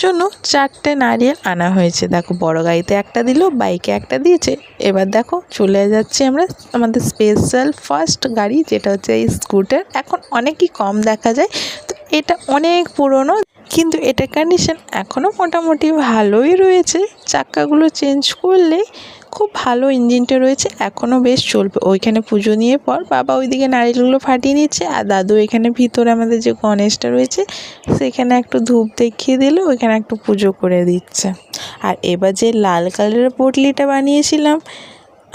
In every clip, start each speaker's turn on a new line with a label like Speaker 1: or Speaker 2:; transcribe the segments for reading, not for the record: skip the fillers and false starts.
Speaker 1: জন্য 4টে নারিয়েল আনা হয়েছে। দেখো বড় গাড়িতে একটা দিল, বাইকে একটা দিয়েছে। এবার দেখো চলে যাচ্ছি আমরা আমাদের স্পেশাল ফার্স্ট গাড়ি, যেটা হচ্ছে এই স্কুটার। এখন অনেকই কম দেখা যায়, তো এটা অনেক পুরনো, কিন্তু এটার কন্ডিশন এখনও মোটামুটি ভালোই রয়েছে। চাকাগুলো চেঞ্জ করলেই খুব ভালো ইঞ্জিনটা রয়েছে, এখনও বেশ চলবে। ওইখানে পুজো নিয়ে পর বাবা ওইদিকে নারিয়েলগুলো ফাটিয়ে নিচ্ছে, আর দাদু এখানে ভিতরে আমাদের যে গণেশটা রয়েছে সেখানে একটু ধূপ দেখিয়ে দিল, ওইখানে একটু পুজো করে দিচ্ছে। আর এবার যে লাল কালারের পটলিটা বানিয়েছিলাম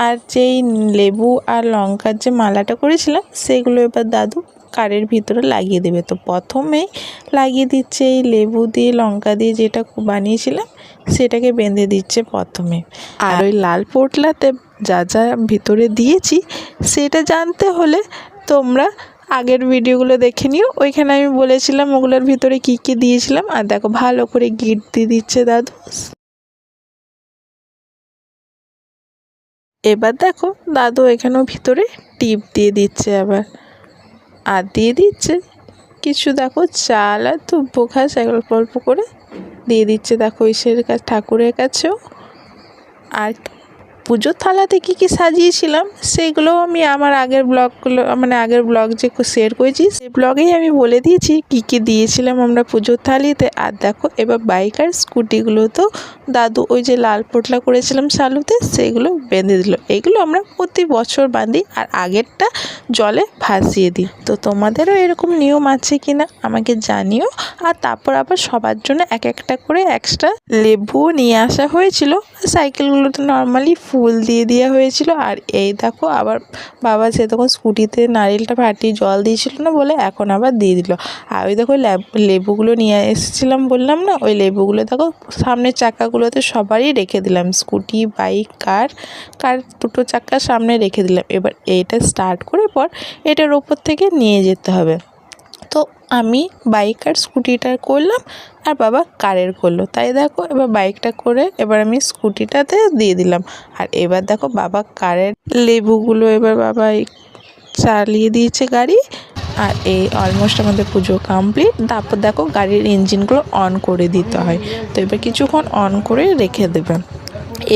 Speaker 1: আর যেই লেবু আর লঙ্কার যে মালাটা করেছিলাম, সেগুলো এবার দাদু কারের ভিতরে লাগিয়ে দেবে। তো প্রথমেই লাগিয়ে দিচ্ছে এই লেবু দিয়ে লঙ্কা দিয়ে যেটা বানিয়েছিলাম সেটাকে বেঁধে দিচ্ছে প্রথমে। আর ওই লাল পোটলাতে যা যা ভিতরে দিয়েছি সেটা জানতে হলে তোমরা আগের ভিডিওগুলো দেখে নিও, ওইখানে আমি বলেছিলাম ওগুলোর ভিতরে কি কি দিয়েছিলাম। আর দেখো ভালো করে গিট দিয়ে দিচ্ছে দাদু। এবার দেখো দাদু এখানেও ভিতরে টিপ দিয়ে দিচ্ছে আবার, আর দিয়ে দিচ্ছে কিছু দেখো চাল আর ধূপ ঘাস অল্প অল্প করে দিয়ে দিচ্ছে। দেখো ঈশ্বরের কাছে, ঠাকুরের কাছেও। আর পুজোর থালাতে কী কী সাজিয়েছিলাম সেগুলো আমি আমার আগের ব্লগগুলো, মানে আগের ব্লগ যে শেয়ার করেছি সেই ব্লগেই আমি বলে দিয়েছি কী কী দিয়েছিলাম আমরা পুজোর থালিতে। আর দেখো এবার বাইক আর স্কুটিগুলো তো দাদু ওই যে লাল পোটলা করেছিলাম শালুতে সেগুলো বেঁধে দিল। এগুলো আমরা প্রতি বছর বাঁধি আর আগেরটা জলে ভাসিয়ে দিই। তো তোমাদেরও এরকম নিয়ম আছে কি না আমাকে জানিও। আর তারপর আবার সবার জন্য এক একটা করে এক্সট্রা লেবু নিয়ে আসা হয়েছিল। সাইকেলগুলোতে নর্মালি ফুল দিয়ে দেওয়া হয়েছিল। আর এই দেখো আবার বাবা সে তখন স্কুটিতে নারিয়েলটা ফাটিয়ে জল দিয়েছিল না বলে এখন আবার দিয়ে দিল। আর ওই দেখো লেবুগুলো নিয়ে এসেছিলাম বললাম না, ওই লেবুগুলো দেখো সামনের চাকাগুলোতে সবারই রেখে দিলাম, স্কুটি বাইক কার দুটো চাকা সামনে রেখে দিলাম। এবার এইটা স্টার্ট করে পর এটার ওপর থেকে নিয়ে যেতে হবে। তো আমি বাইক আর স্কুটিটা করলাম আর বাবা কারের করলো। তাই দেখো এবার বাইকটা করে এবার আমি স্কুটিটাতে দিয়ে দিলাম। আর এবার দেখো বাবা কারের লেবুগুলো এবার বাবা চালিয়ে দিয়েছে গাড়ি। আর এই অলমোস্ট আমাদের পুজো কমপ্লিট। তারপর দেখো গাড়ির ইঞ্জিনগুলো অন করে দিতে হয়, তো এবার কিছুক্ষণ অন করে রেখে দেবেন।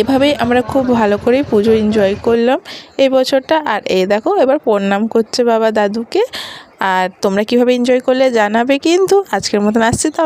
Speaker 1: এভাবেই আমরা খুব ভালো করে পুজো এনজয় করলাম এই বছরটা। আর এই দেখো এবার প্রণাম করছে বাবা দাদুকে। আর তোমরা কীভাবে এনজয় করলে জানাবে কিন্তু। আজকের মতন আসছি তাহলে।